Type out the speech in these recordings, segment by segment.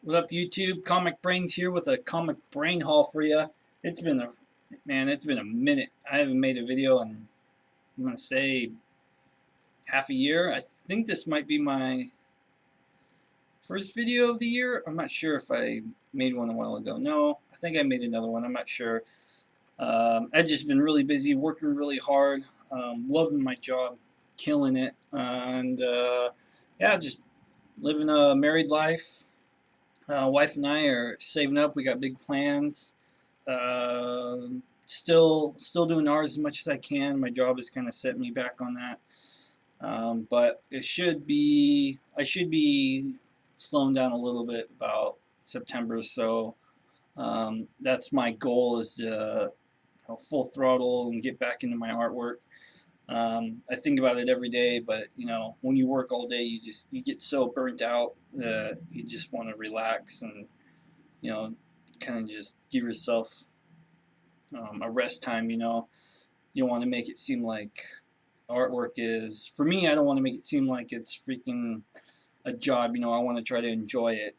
What up, YouTube? Comic Brains here with a comic brain haul for you. It's been a it's been a minute. I haven't made a video in I'm gonna say half a year. I think this might be my first video of the year. I'm not sure if I made one a while ago. No, I think I made another one. I'm not sure. I've just been really busy, working really hard, loving my job, killing it, and yeah, just living a married life. Wife and I are saving up. We got big plans. Still doing ours as much as I can. My job has kind of set me back on that. But it should be I should be slowing down a little bit about September. So that's my goal, is to full throttle and get back into my artwork. I think about it every day, but when you work all day, you get so burnt out that you just want to relax and you know kind of just give yourself a rest time. You don't want to make it seem like artwork is, for me, I don't want to make it seem like it's freaking a job. I want to try to enjoy it.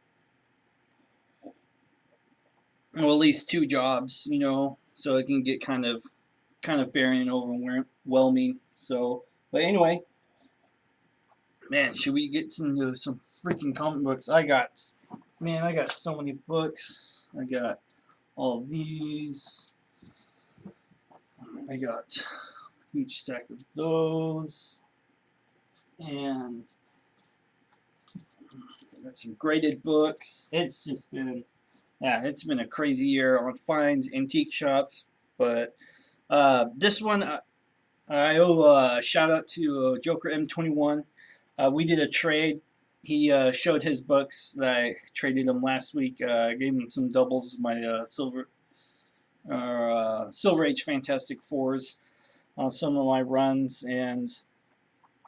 Well, at least two jobs, so it can get kind of barren and overwhelming. So, but anyway, man, should we get into some freaking comic books? I got so many books. I got all these. I got a huge stack of those. And I got some graded books. It's been a crazy year on finds, antique shops. But this one, I owe a shout out to Joker M21. We did a trade. He showed his books that I traded him last week. I gave him some doubles of my Silver Age Fantastic Fours on some of my runs, and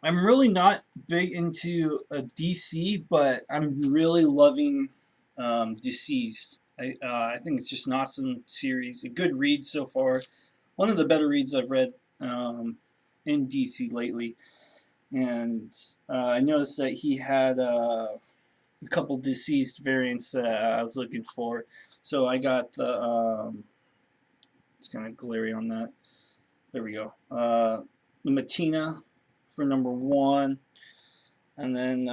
I'm really not big into a DC, but I'm really loving Deceased. I think it's just an awesome series, a good read so far. One of the better reads I've read in DC lately. And I noticed that he had a couple Deceased variants that I was looking for. So I got the, it's kind of glary on that. There we go. The Matina for #1. And then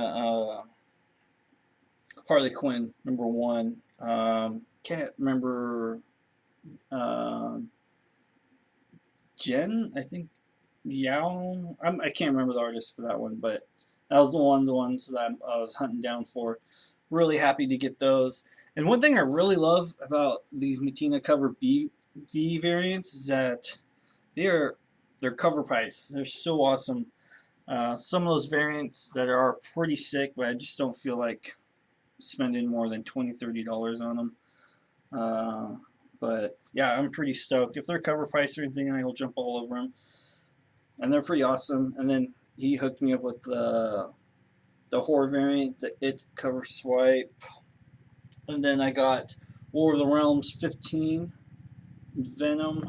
Harley Quinn #1. Can't remember Jen, I think. Yao. I can't remember the artist for that one, but that was the ones that I was hunting down for. Really happy to get those. And one thing I really love about these Matina cover V variants is that they're cover price. They're so awesome. Some of those variants that are pretty sick, but I just don't feel like spending more than $20-30 on them. But yeah, I'm pretty stoked. If they're cover price or anything, I'll jump all over them. And they're pretty awesome. And then he hooked me up with the horror variant, the It cover swipe. And then I got War of the Realms 15, Venom,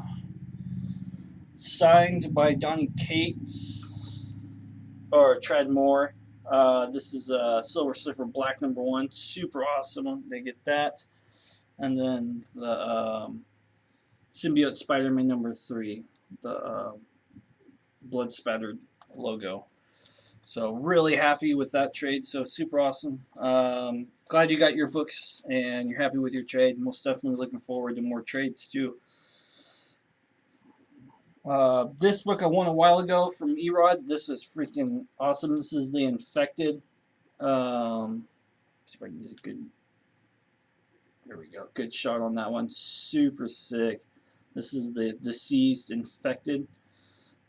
signed by Donny Cates, or Tradd Moore. This is Silver Surfer Black #1, super awesome. They get that. And then the Symbiote Spider-Man #3, the blood spattered logo. So really happy with that trade. So super awesome. Glad you got your books and you're happy with your trade. Most definitely looking forward to more trades too. This book I won a while ago from Erod. This is freaking awesome. This is The Infected. See if I can get a good. There we go. Good shot on that one. Super sick. This is the Deceased Infected.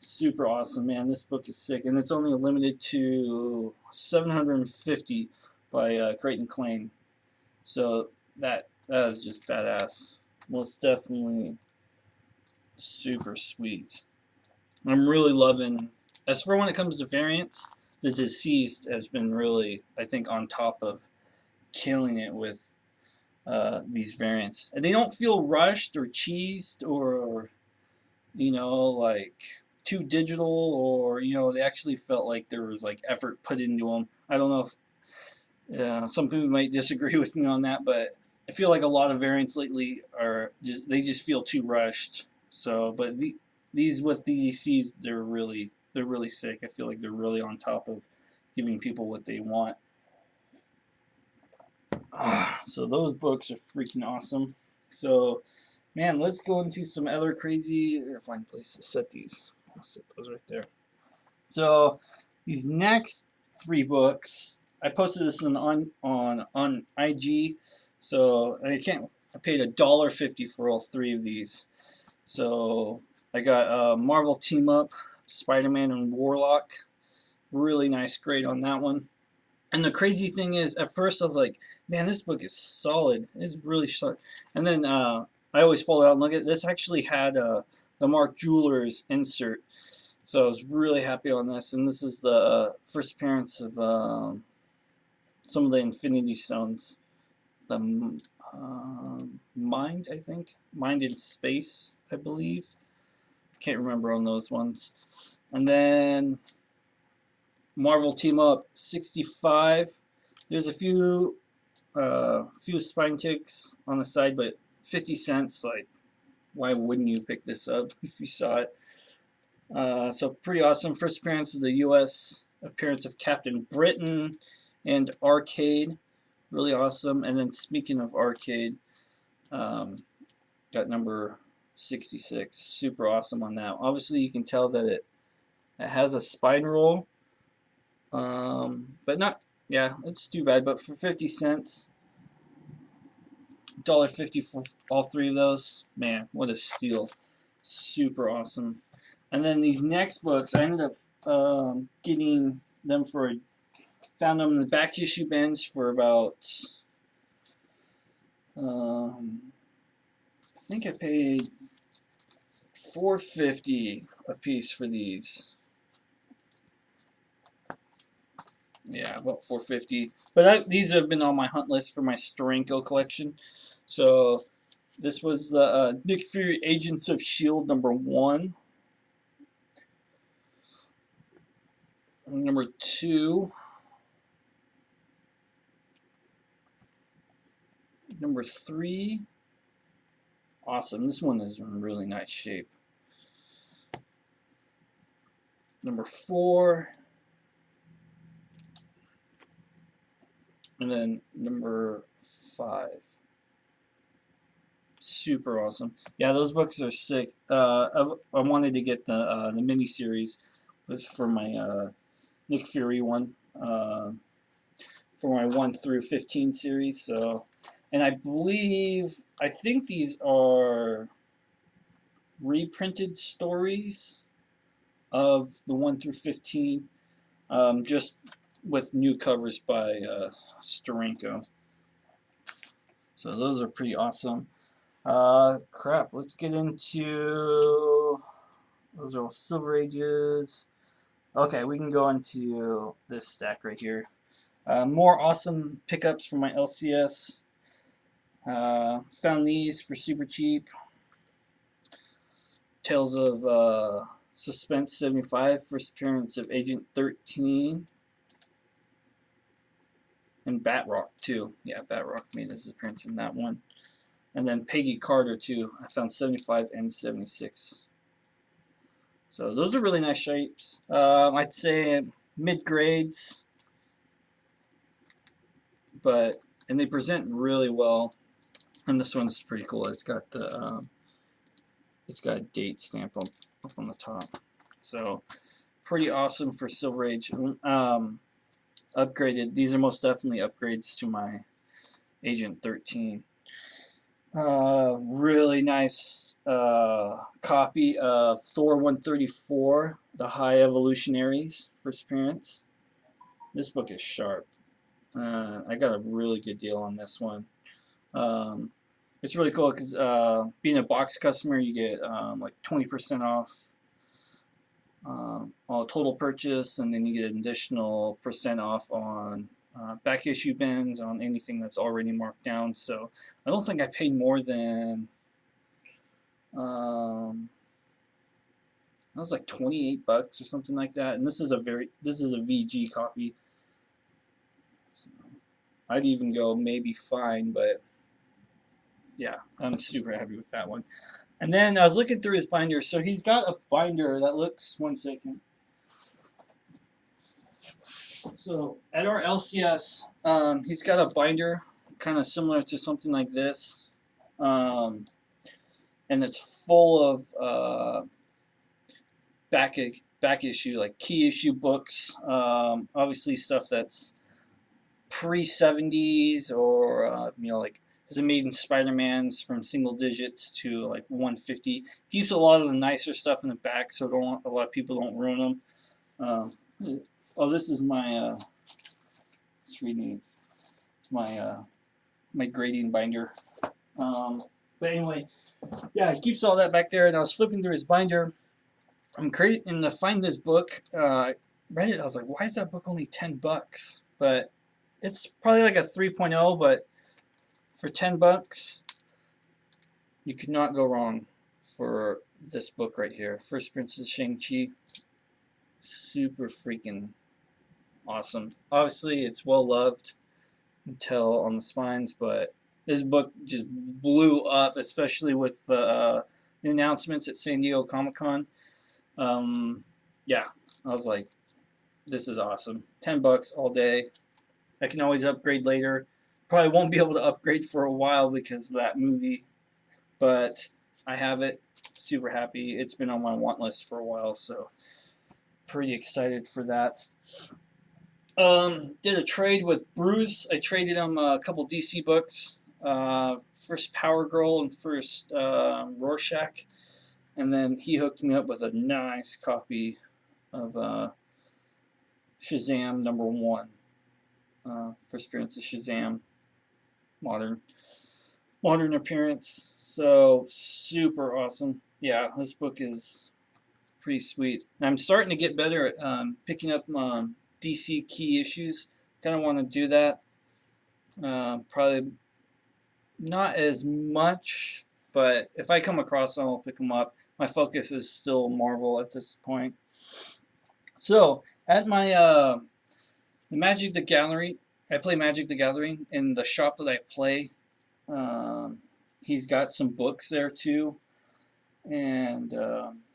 Super awesome, man. This book is sick, and it's only limited to 750 by Creighton Klein. So that is just badass. Most definitely super sweet. I'm really loving. As for when it comes to variants, the Deceased has been really, I think, on top of killing it with these variants, and they don't feel rushed or cheesed or like too digital, or they actually felt like there was like effort put into them. I don't know Yeah, some people might disagree with me on that, but I feel like a lot of variants lately are just they just feel too rushed. So, but these with the DCs, they're really sick. I feel like they're really on top of giving people what they want. So those books are freaking awesome. So, man, let's go into some other crazy. Find a place to set these. I'll set those right there. So these next three books, I posted this on IG. So I paid $1.50 for all three of these. So I got Marvel Team Up, Spider-Man and Warlock. Really nice grade on that one. And the crazy thing is, at first I was like, man, this book is solid. It's really solid. And then I always pull it out and look at it. This actually had the Mark Jewelers insert. So I was really happy on this. And this is the first appearance of some of the Infinity Stones. The Mind, I think. Mind in Space, I believe. Can't remember on those ones. And then Marvel Team Up 65. There's a few spine ticks on the side, but 50 cents, like, why wouldn't you pick this up if you saw it? So pretty awesome. First appearance of the U.S. appearance of Captain Britain and Arcade. Really awesome. And then speaking of Arcade, got number 66. Super awesome on that. Obviously, you can tell that it has a spine roll. But not, yeah, it's too bad. But for 50 cents, $1.50 for all three of those. Man, what a steal. Super awesome. And then these next books, I ended up getting them found them in the back issue bins for about, I think I paid $4.50 a piece for these. Yeah, about $4.50. But these have been on my hunt list for my Steranko collection. So this was the Nick Fury Agents of S.H.I.E.L.D. #1. Number 2. Number 3. Awesome. This one is in really nice shape. Number 4. And then number 5. Super awesome. Yeah, those books are sick. I wanted to get the mini series for my Nick Fury one, for my 1 through 15 series. So, and I think these are reprinted stories of the 1 through 15, just with new covers by Steranko. So those are pretty awesome. Crap, let's get into, those are all Silver Ages. Okay, we can go into this stack right here. More awesome pickups from my LCS. Found these for super cheap. Tales of Suspense 75, first appearance of Agent 13. And Batrock too. Yeah, Batrock made his appearance in that one. And then Peggy Carter too. I found 75 and 76. So those are really nice shapes. I'd say mid grades, and they present really well. And this one's pretty cool. It's got a date stamp up on the top. So pretty awesome for Silver Age. Upgraded. These are most definitely upgrades to my Agent 13. Really nice copy of Thor 134, The High Evolutionaries, first appearance. This book is sharp. I got a really good deal on this one. It's really cool because being a box customer, you get like 20% off all total purchase, and then you get an additional % off on back issue bins on anything that's already marked down. So I don't think I paid more than that was like $28 or something like that. And this is a VG copy. So, I'd even go maybe fine, but yeah, I'm super happy with that one. And then I was looking through his binder. So he's got a binder that looks, one second. So at our LCS, he's got a binder kind of similar to something like this. Um, and it's full of back issue, like key issue books. Obviously stuff that's pre 70s or, like his Amazing Spider-Man's from single digits to like 150. Keeps a lot of the nicer stuff in the back so a lot of people don't ruin them. This is my, it's reading, it's my grading binder. But anyway, yeah, he keeps all that back there, and I was flipping through his binder. I'm crazy, and to find this book, read it, I was like, why is that book only $10? But it's probably like a 3.0, but for $10, you could not go wrong for this book right here. First Princess Shang-Chi. Super freaking awesome. Obviously, it's well loved until on the spines, but this book just blew up, especially with the announcements at San Diego Comic-Con. Yeah, I was like, this is awesome. $10 all day. I can always upgrade later. Probably won't be able to upgrade for a while because of that movie, but I have it. Super happy. It's been on my want list for a while, so pretty excited for that. Did a trade with Bruce. I traded him a couple DC books. First Power Girl and first Rorschach. And then he hooked me up with a nice copy of Shazam #1. First appearance of Shazam. Modern appearance. So super awesome. Yeah, this book is pretty sweet. And I'm starting to get better at picking up DC key issues. Kind of want to do that. Probably not as much, but if I come across them, I'll pick them up. My focus is still Marvel at this point. So at my the Magic the Gathering, I play Magic the Gathering in the shop that I play. He's got some books there too, and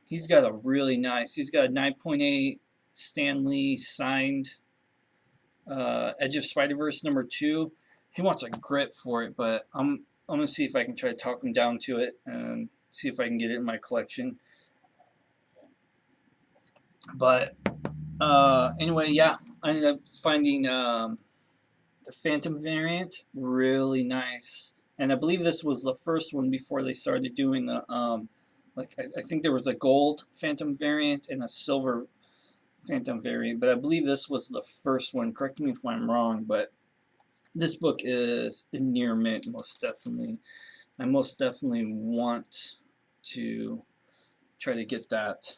he's got a really nice. He's got a 9.8 Stan Lee signed Edge of Spider-Verse #2. He wants a grip for it, but I'm gonna see if I can try to talk him down to it and see if I can get it in my collection. But anyway, yeah, I ended up finding the Phantom variant really nice, and I believe this was the first one before they started doing the I think there was a gold Phantom variant and a silver Phantom variant, but I believe this was the first one. Correct me if I'm wrong, but this book is in near mint, most definitely. I most definitely want to try to get that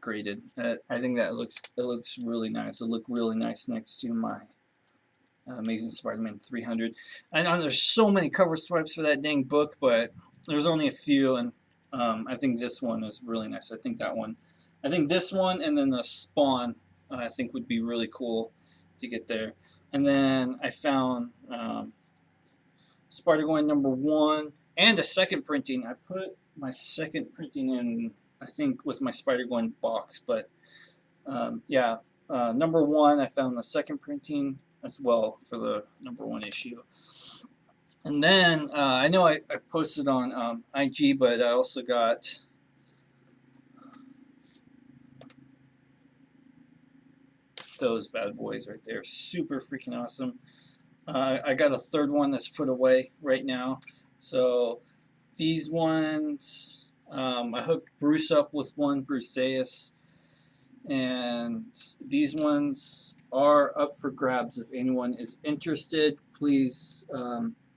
graded. I think that looks really nice. It'll look really nice next to my Amazing Spider-Man 300. I know there's so many cover swipes for that dang book, but there's only a few, and I think this one is really nice. I think this one, and then the Spawn, I think would be really cool to get there. And then I found Spider-Gwen #1 and a second printing. I put my second printing in, I think, with my Spider-Gwen box, but yeah, #1, I found the second printing as well for the #1 issue. And then I know I posted on IG, but I also got those bad boys right there. Super freaking awesome. I got a third one that's put away right now. So these ones, I hooked Bruce up with one, Bruce Zayas. And these ones are up for grabs if anyone is interested. Please,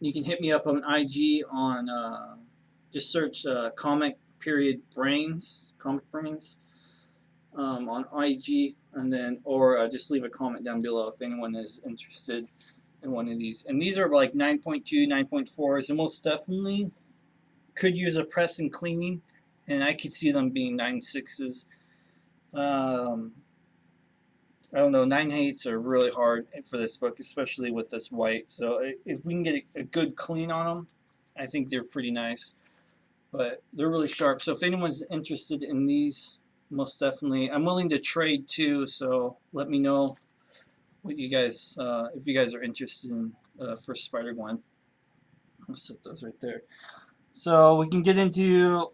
you can hit me up on IG on, just search comic brains on IG, and then or just leave a comment down below if anyone is interested in one of these. And these are like 9.2, 9.4s, and most definitely could use a press and cleaning, and I could see them being 9.6s. I don't know, 9/8 are really hard for this book, especially with this white. So if we can get a good clean on them, I think they're pretty nice. But they're really sharp. So if anyone's interested in these, most definitely, I'm willing to trade too. So let me know what you guys, if you guys are interested in first Spider-Gwen. I'll set those right there. So we can get into.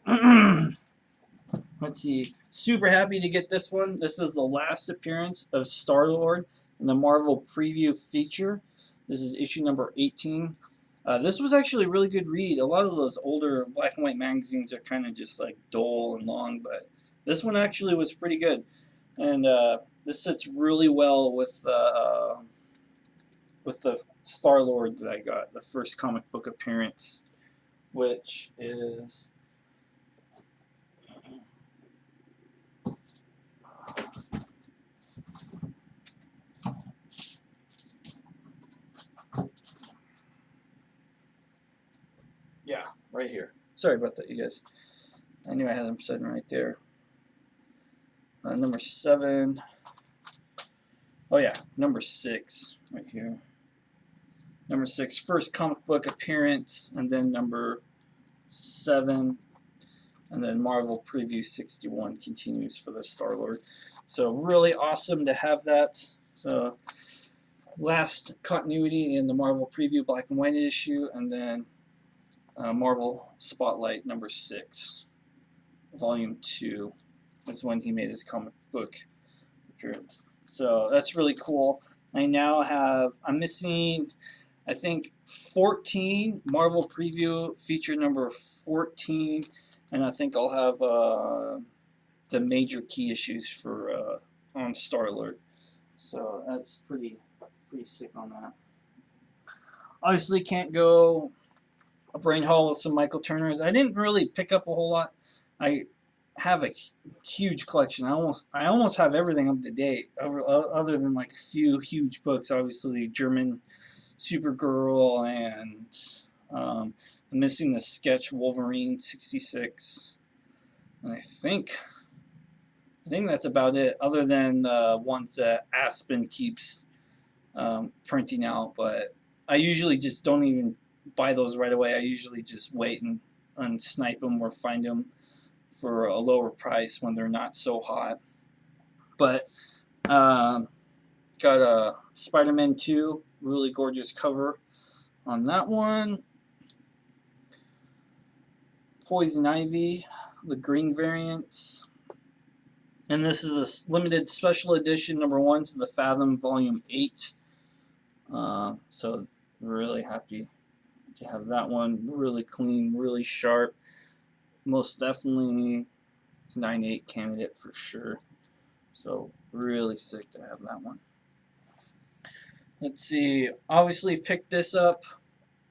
Let's see. Super happy to get this one. This is the last appearance of Star-Lord in the Marvel Preview feature. This is issue number 18. This was actually a really good read. A lot of those older black and white magazines are kind of just like dull and long, but this one actually was pretty good. And this sits really well with the Star-Lord that I got, the first comic book appearance, which is yeah, right here. Sorry about that, you guys. I knew I had them sitting right there. Number 7. Oh yeah, number 6 right here. Number 6, first comic book appearance, and then number 7, and then Marvel Preview 61 continues for the Star-Lord. So really awesome to have that. So last continuity in the Marvel Preview black and white issue, and then Marvel Spotlight number 6, volume 2. That's when he made his comic book appearance. So that's really cool. I now have, I'm missing, I think, 14, Marvel Preview feature number 14, and I think I'll have the major key issues for on Star-Lord. So that's pretty sick on that. Obviously can't go a brain hole with some Michael Turners. I didn't really pick up a whole lot. I have a huge collection. I almost have everything up to date, other than like a few huge books. Obviously, German Supergirl, and I'm missing the Sketch Wolverine 66. And I think that's about it, other than the ones that Aspen keeps printing out. But I usually just don't even buy those right away. I usually just wait and snipe them or find them for a lower price when they're not so hot. But got a Spider-Man 2, really gorgeous cover on that one. Poison Ivy, the green variants. And this is a limited special edition number 1 to the Fathom Volume 8. So really happy to have that one. Really clean, really sharp. Most definitely 9/8 candidate for sure. So really sick to have that one. Let's see. Obviously picked this up.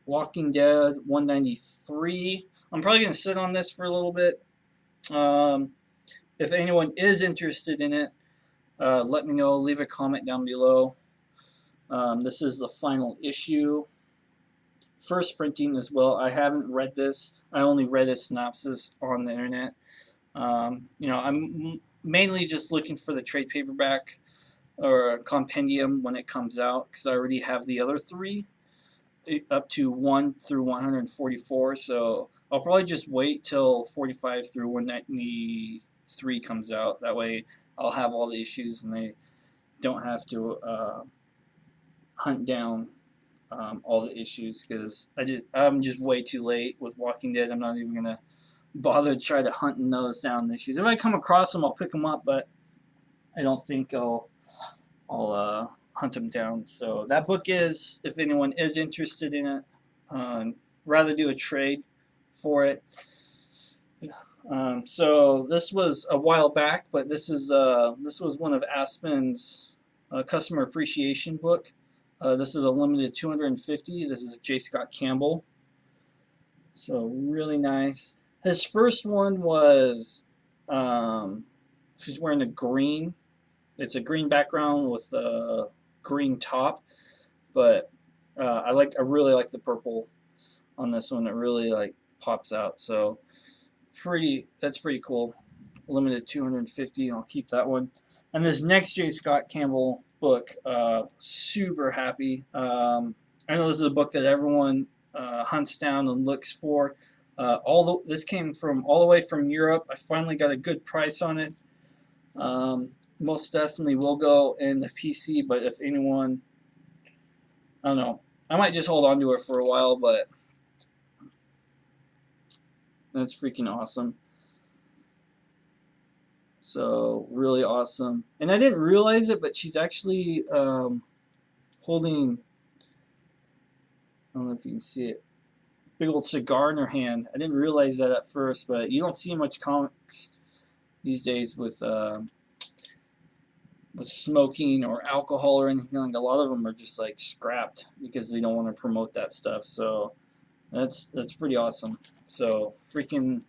Walking Dead 193. I'm probably going to sit on this for a little bit. If anyone is interested in it, let me know. Leave a comment down below. This is the final issue. First printing as well. I haven't read this. I only read a synopsis on the internet. I'm mainly just looking for the trade paperback or compendium when it comes out, because I already have the other 3 up to 1 through 144. So I'll probably just wait till 45 through 193 comes out. That way I'll have all the issues and they don't have to hunt down all the issues, because I'm just way too late with Walking Dead. I'm not even gonna bother to try to hunt those down issues. If I come across them, I'll pick them up, but I don't think I'll hunt them down. So that book is, if anyone is interested in it, rather do a trade for it. So this was a while back, but this was one of Aspen's customer appreciation book. This is a limited 250. This is J. Scott Campbell. So really nice. His first one was she's wearing a green. It's a green background with a green top, but I really like the purple on this one. It really like pops out. So that's pretty cool. limited 250. I'll keep that one. And this next J. Scott Campbell book, super happy. I know this is a book that everyone hunts down and looks for. This came from all the way from Europe. I finally got a good price on it. Most definitely will go in the PC, but if anyone, I don't know, I might just hold on to it for a while, but that's freaking awesome. So really awesome. And I didn't realize it, but she's actually holding, I don't know if you can see it, big old cigar in her hand. I didn't realize that at first, but you don't see much comics these days with smoking or alcohol or anything. Like, a lot of them are just like scrapped because they don't want to promote that stuff. So that's pretty awesome. So freaking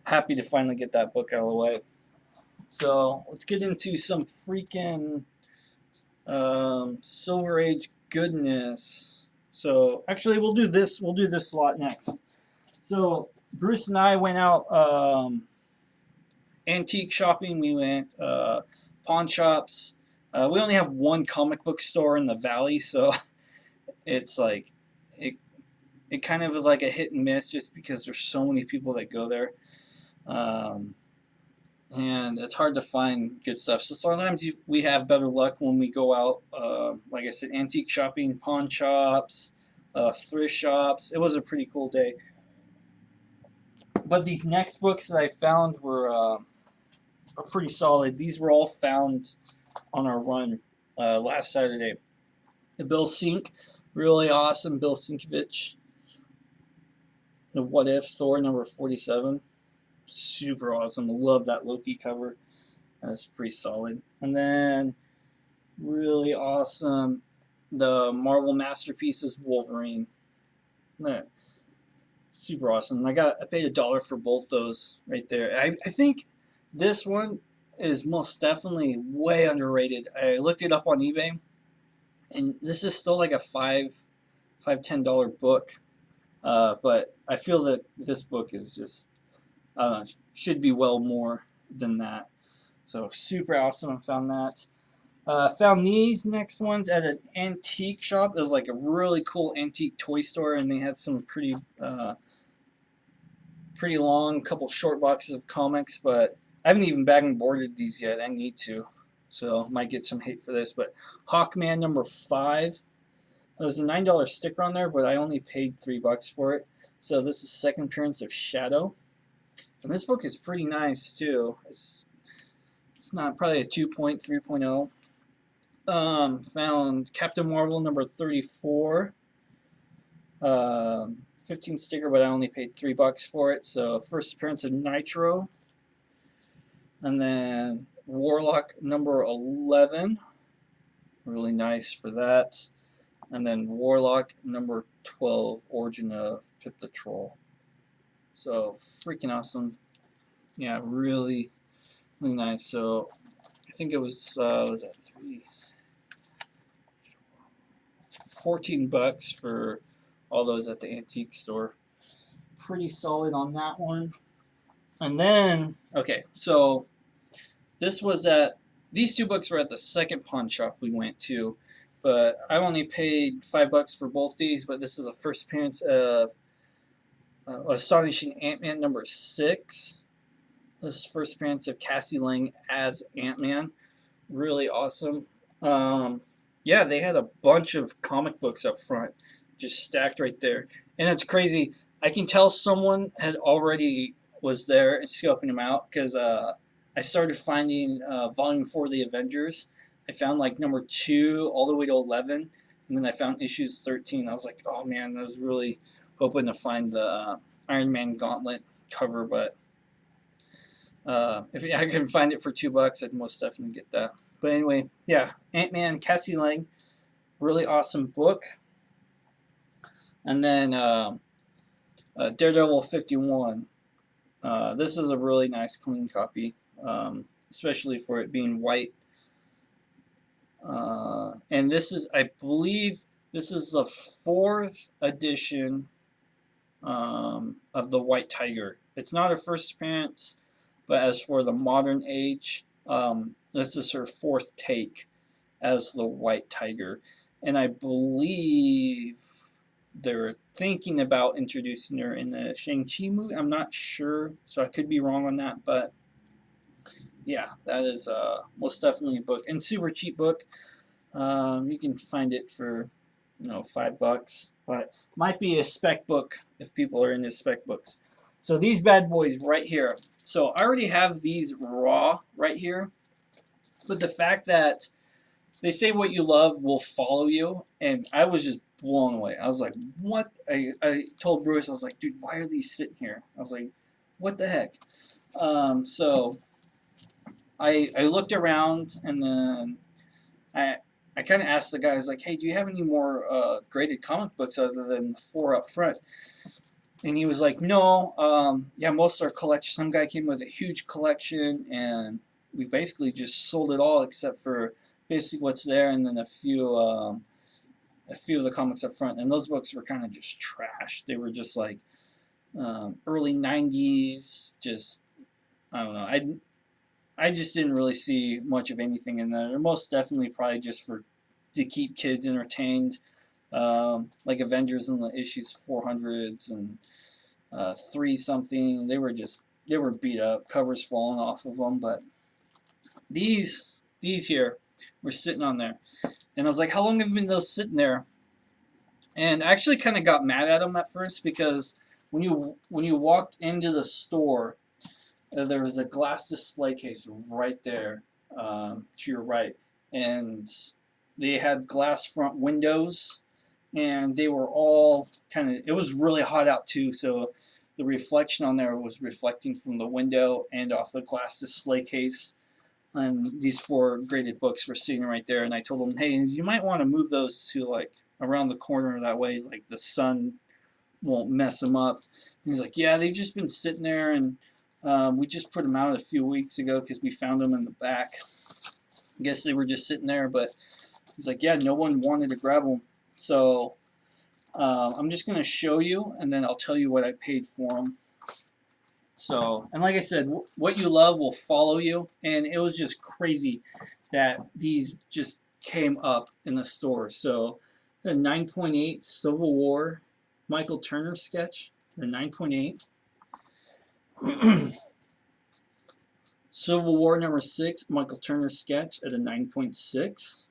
happy to finally get that book out of the way. So let's get into some freaking Silver Age goodness. So actually, we'll do this slot next. So Bruce and I went out antique shopping. We went pawn shops. We only have one comic book store in the valley, so it's like it kind of is like a hit and miss just because there's so many people that go there. And it's hard to find good stuff. So sometimes we have better luck when we go out, like I said, antique shopping, pawn shops, thrift shops. It was a pretty cool day. But these next books that I found are pretty solid. These were all found on our run last Saturday. The Bill Sink, really awesome. Bill Sienkiewicz. The What If Thor number 47. Super awesome. Love that Loki cover. That's pretty solid. And then really awesome, the Marvel Masterpieces Wolverine. Super awesome. I paid $1 for both those right there. I think this one is most definitely way underrated. I looked it up on eBay, and this is still like a $10 book. But I feel that this book is just, I don't know, should be well more than that. So super awesome. I found that. Found these next ones at an antique shop. It was like a really cool antique toy store, and they had some pretty long, couple short boxes of comics. But I haven't even bagged and boarded these yet. I need to, so might get some hate for this. But Hawkman number 5. There's a $9 sticker on there, but I only paid $3 for it. So this is second appearance of Shadow. And this book is pretty nice too. It's not probably a 2.3.0. Found Captain Marvel number 34. 15 sticker, but I only paid $3 for it. So first appearance of Nitro. And then Warlock number 11. Really nice for that. And then Warlock number 12, Origin of Pip the Troll. So freaking awesome. Yeah, really, really nice. So I think it was that $14 for all those at the antique store. Pretty solid on that one. And then, okay, so these two books were at the second pawn shop we went to, but I only paid $5 for both these. But this is a first appearance of Astonishing Ant-Man number 6. This is first appearance of Cassie Lang as Ant-Man. Really awesome. Yeah, they had a bunch of comic books up front, just stacked right there. And it's crazy. I can tell someone had already was there and scoping them out, because I started finding volume 4 of the Avengers. I found like number 2 all the way to 11, and then I found issues 13. I was like, oh man, I was really hoping to find the Iron Man Gauntlet cover, but if I can find it for $2, I'd most definitely get that. But anyway, yeah, Ant-Man, Cassie Lang, really awesome book. And then Daredevil 51. This is a really nice, clean copy, especially for it being white. And this is, I believe, this is the 4th edition of the White Tiger. It's not a first appearance. But as for the modern age, this is her fourth take as the White Tiger, and I believe they're thinking about introducing her in the Shang-Chi movie. I'm not sure, so I could be wrong on that, but yeah, that is most definitely a book, and super cheap book. You can find it for $5, but might be a spec book if people are into spec books. So these bad boys right here. So I already have these raw right here, but the fact that they say what you love will follow you, and I was just blown away. I was like, what? I told Bruce, I was like, dude, why are these sitting here? I was like, what the heck? So I looked around, and then I kind of asked the guys, like, hey, do you have any more graded comic books other than the 4 up front? And he was like, no, yeah, most of our collection, some guy came with a huge collection, and we basically just sold it all except for basically what's there, and then a few of the comics up front. And those books were kind of just trash. They were just like early 90s, just, I don't know. I just didn't really see much of anything in there. They're most definitely probably just to keep kids entertained, like Avengers in the issues 400s and 3 something. They were beat up, covers falling off of them. But these here were sitting on there, and I was like, how long have been those sitting there? And I actually kind of got mad at them at first, because when you walked into the store, there was a glass display case right there to your right, and they had glass front windows, and they were all kind of, it was really hot out too, so the reflection on there was reflecting from the window and off the glass display case. And these 4 graded books were sitting right there, and I told them, hey, you might want to move those to like around the corner, that way like the sun won't mess them up. And he's like, yeah, they've just been sitting there, and we just put them out a few weeks ago because we found them in the back. I guess they were just sitting there, but he's like, yeah, no one wanted to grab them. So I'm just going to show you, and then I'll tell you what I paid for them. So, and like I said, what you love will follow you, and it was just crazy that these just came up in the store. So the 9.8 Civil War Michael Turner sketch, the 9.8. Civil War number 6, Michael Turner sketch at a 9.6.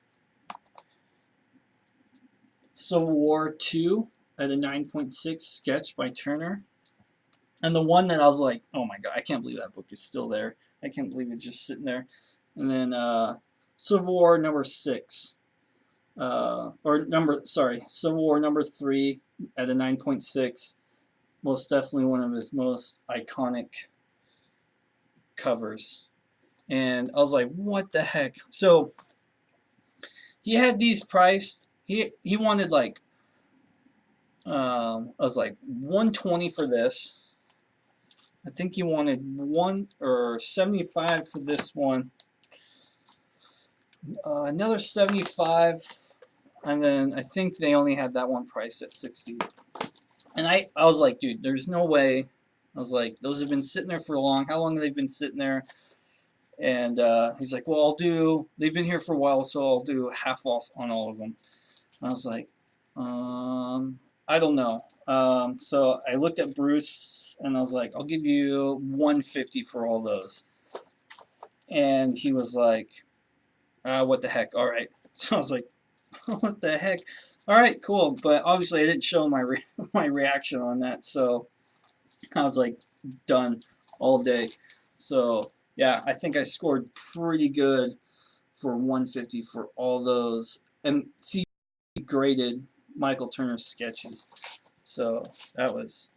Civil War 2 at a 9.6 sketch by Turner. And the one that I was like, oh my god, I can't believe that book is still there. I can't believe it's just sitting there. And then Civil War number 6. Civil War number 3 at a 9.6. Most definitely one of his most iconic covers. And I was like, what the heck? So he had these priced. He wanted like I was like $120 for this. I think he wanted $75 for this one. Another $75, and then I think they only had that one price at $60. And I was like, dude, there's no way. I was like, those have been sitting there for long. How long have they been sitting there? And he's like, well, they've been here for a while, so I'll do half off on all of them. I was like, I don't know. So I looked at Bruce, and I was like, I'll give you $150 for all those. And he was like, what the heck? All right. So I was like, what the heck? All right, cool. But obviously I didn't show my my reaction on that, so I was like, done all day. So yeah, I think I scored pretty good for $150 for all those MC graded Michael Turner sketches. So that was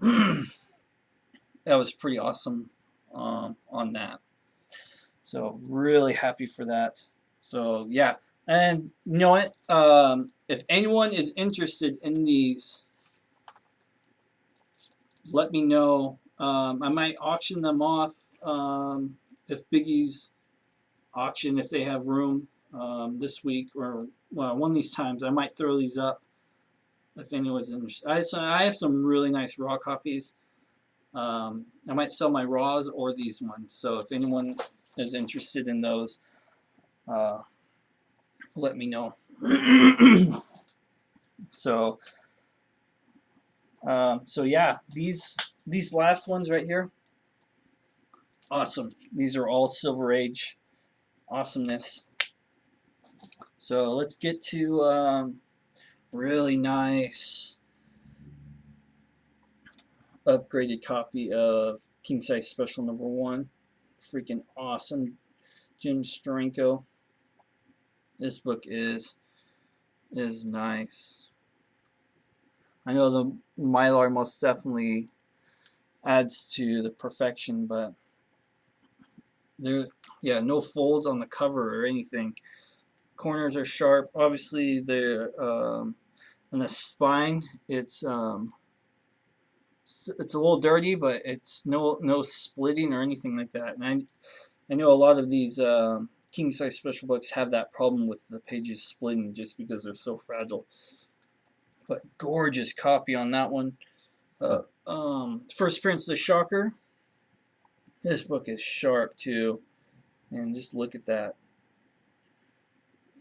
that was pretty awesome on that. So really happy for that. So yeah, and you know what? If anyone is interested in these, let me know. I might auction them off if Biggie's auction, if they have room this week, or well, one of these times. I might throw these up if anyone's interested. I have some really nice raw copies. I might sell my raws or these ones. So if anyone is interested in those, uh, let me know. So, so yeah, these last ones right here, awesome. These are all Silver Age awesomeness. So let's get to really nice upgraded copy of King Size Special #1. Freaking awesome, Jim Steranko. This book is nice. I know the Mylar most definitely adds to the perfection, but there, yeah, no folds on the cover or anything. Corners are sharp. Obviously, the on the spine, it's a little dirty, but it's no splitting or anything like that. And I know a lot of these king size special books have that problem with the pages splitting just because they're so fragile. But gorgeous copy on that one. First appearance of the Shocker. This book is sharp too, and just look at that,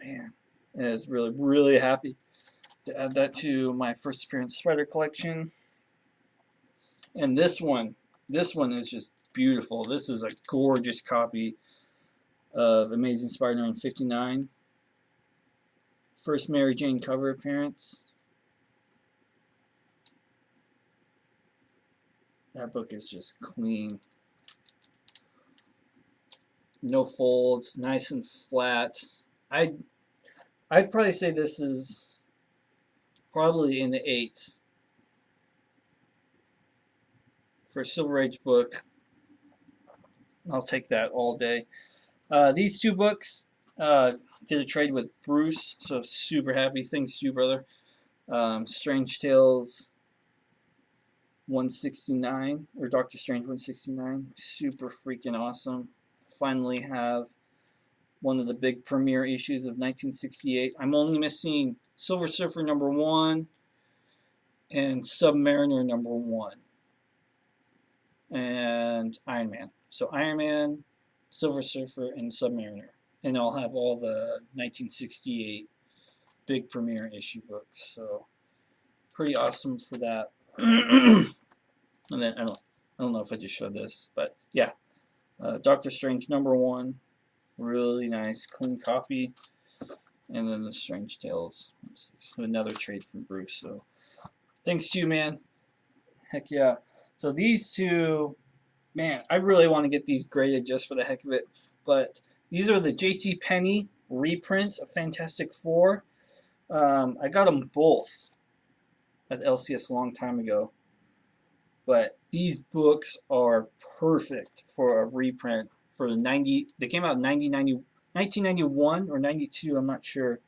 man. I was really happy to add that to my first appearance Spider collection. And this one is just beautiful. This is a gorgeous copy of Amazing Spider-Man 59. First Mary Jane cover appearance. That book is just clean. No folds, nice and flat. I'd probably say this is probably in the 8s. For a Silver Age book, I'll take that all day. These two books, did a trade with Bruce, so super happy. Thanks to you, brother. Strange Tales 169, or Doctor Strange 169. Super freaking awesome. Finally have one of the big premiere issues of 1968. I'm only missing Silver Surfer #1 and Submariner #1 and Iron Man. So Iron Man, Silver Surfer, and Submariner. And I'll have all the 1968 big premiere issue books. So pretty awesome for that. And then I don't know if I just showed this, but yeah, Doctor Strange #1, really nice, clean copy. And then the Strange Tales, another trade from Bruce. So thanks to you, man. Heck yeah. So these two, man, I really want to get these graded just for the heck of it. But these are the J.C. Penney reprints of Fantastic Four. I got them both at LCS a long time ago. But these books are perfect for a reprint for the 90. They came out in 1991 or 92. I'm not sure.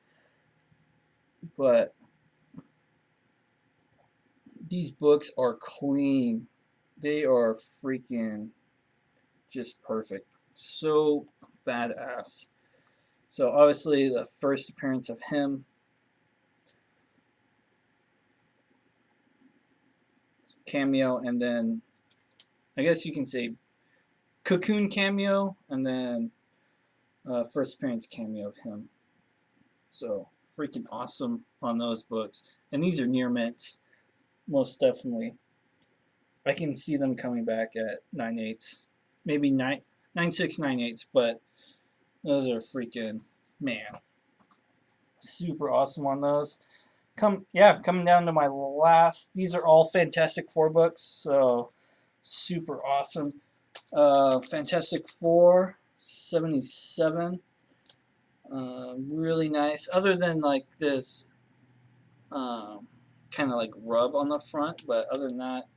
But these books are clean. They are freaking just perfect. So badass. So obviously the first appearance of him, cameo, and then I guess you can say Cocoon cameo, and then first appearance cameo of him. So freaking awesome on those books. And these are near mints, most definitely. I can see them coming back at 9/8, maybe 9.6, 9/8, but those are freaking, man, super awesome on those. Coming down to my last. These are all Fantastic Four books, so super awesome. Fantastic Four 77, really nice. Other than like this, kind of like rub on the front, but other than that,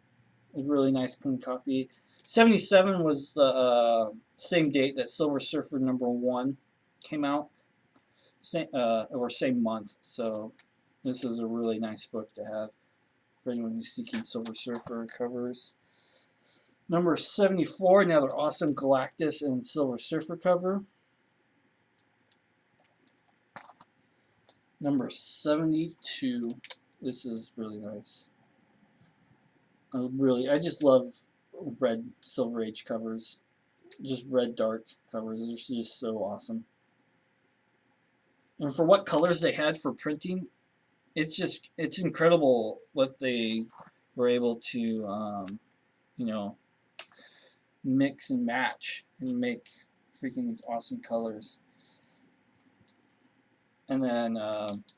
a really nice clean copy. 77 was the same date that Silver Surfer #1 came out, same month. So this is a really nice book to have for anyone who's seeking Silver Surfer covers. Number 74, another awesome Galactus and Silver Surfer cover. Number 72, this is really nice. I just love red Silver Age covers, just red dark covers. They're just so awesome. And for what colors they had for printing, it's incredible what they were able to you know, mix and match and make freaking these awesome colors. And then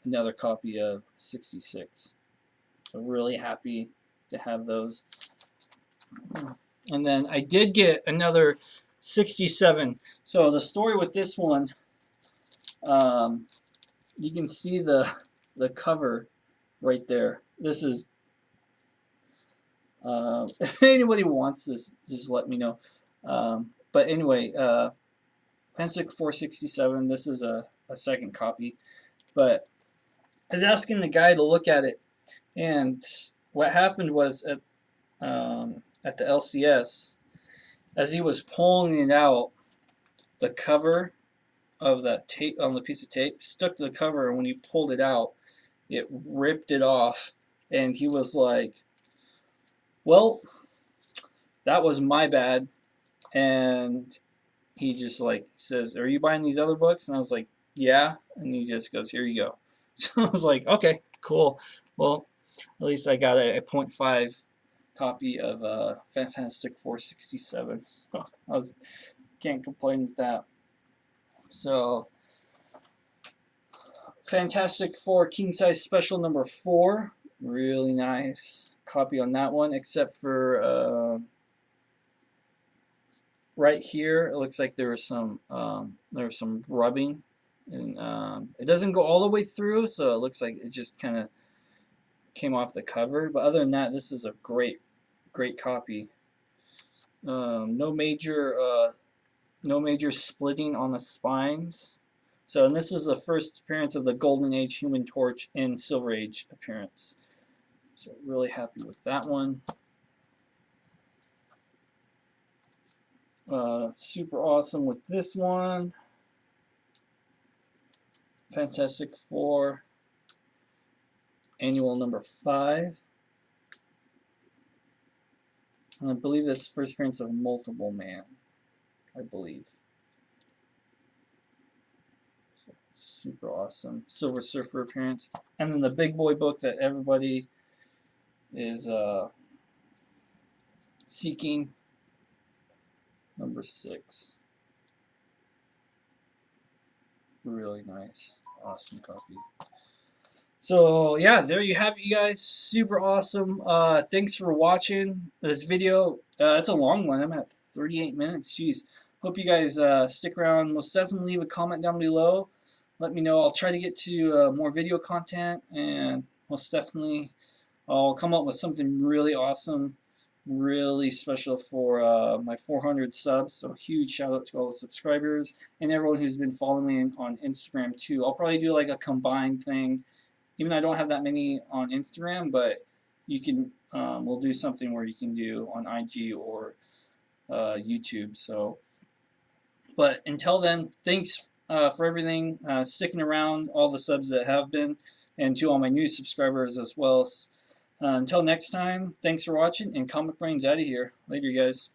another copy of 66. So really happy to have those. And then I did get another 67. So the story with this one, you can see the cover right there. This is if anybody wants this, just let me know. But anyway, Fantastic 467. This is a second copy, but I was asking the guy to look at it, and what happened was at the LCS, as he was pulling it out, the cover of that tape on the piece of tape stuck to the cover, and when he pulled it out, it ripped it off, and he was like, well, that was my bad. And he just like says, are you buying these other books? And I was like, yeah. And he just goes, here you go. So I was like, okay, cool. Well, at least I got a 0.5 copy of Fantastic 467. So can't complain with that. So Fantastic Four King Size Special number 4, really nice copy on that one, except for right here it looks like there was some rubbing, and it doesn't go all the way through, so it looks like it just kind of came off the cover. But other than that, this is a great copy. No major splitting on the spines. So, and this is the first appearance of the Golden Age Human Torch and Silver Age appearance. So really happy with that one. Super awesome with this one. Fantastic Four Annual number 5. And I believe this is first appearance of Multiple Man, I believe. So, super awesome. Silver Surfer appearance. And then the big boy book that everybody is seeking, number 6. Really nice. Awesome copy. So yeah, there you have it, you guys. Super awesome. Thanks for watching this video. It's a long one. I'm at 38 minutes. Jeez. Hope you guys stick around. Most definitely leave a comment down below. Let me know. I'll try to get to more video content, and most definitely I'll come up with something really awesome, really special for my 400 subs. So huge shout out to all the subscribers and everyone who's been following me on Instagram too. I'll probably do like a combined thing. Even though I don't have that many on Instagram, but you can, we'll do something where you can do on IG or YouTube. So, but until then, thanks for everything, sticking around, all the subs that have been, and to all my new subscribers as well. Until next time, thanks for watching, and Comic Brain's out of here. Later, you guys.